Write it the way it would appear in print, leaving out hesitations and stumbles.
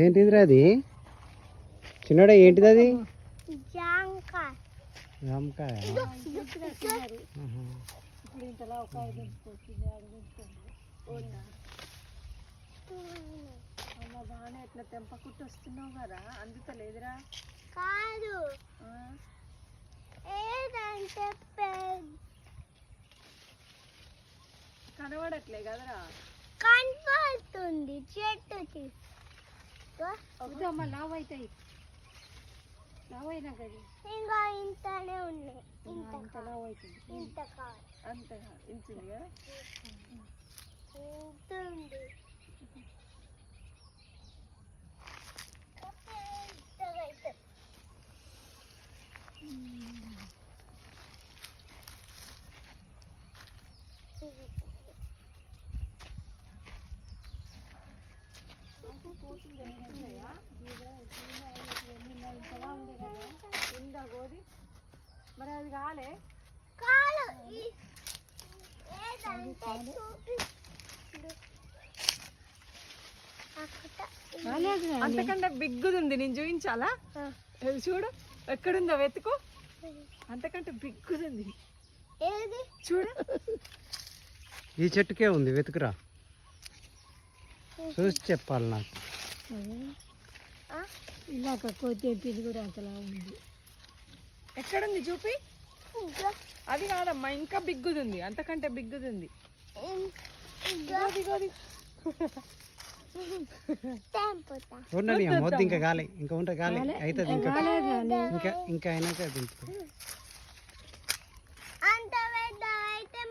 ఏంటిదిరా అది చిన్నడా? ఏంటిది అది? జామకాయ. బాగానే ఎట్లా తెంపకుట్టు వస్తున్నావు కదా, అందుతలేదురా? కాదు, కనబడట్లే కదరా? కనబడుతుంది చెట్టు. అమ్మ లావు అవుతాయి, లావు అయినా కదా ఇంకా ఇంతనే ఉన్నాయి. ఇంత లావు అవుతుంది. ఇంత కాదు, అంతగా ఇంచింది కదా. ఉంటుంది. మరి అది కాలే అంతకంటే బిగ్గుది ఉంది. నేను చూపించాలా? చూడు ఎక్కడుందో వెతుకు. అంతకంటే బిగ్గుది ఉంది చూడు. ఈ చెట్టుకే ఉంది, వెతుకురా. చూసి చెప్పాలి నాకు. ఇలాగ కోతే పిల్లి కూడా అంతలా ఉంది. ఎక్కడుంది చూపి. అది కాదమ్మా, ఇంకా బిగ్గుది ఉంది, అంతకంటే బిగ్గుది ఉంది. ఉండని మొద్దు ఇంకా గాలి, ఇంకా ఉంటే గాలి అవుతుంది. ఇంకా ఇంకా అయినాక దించుకో. అంత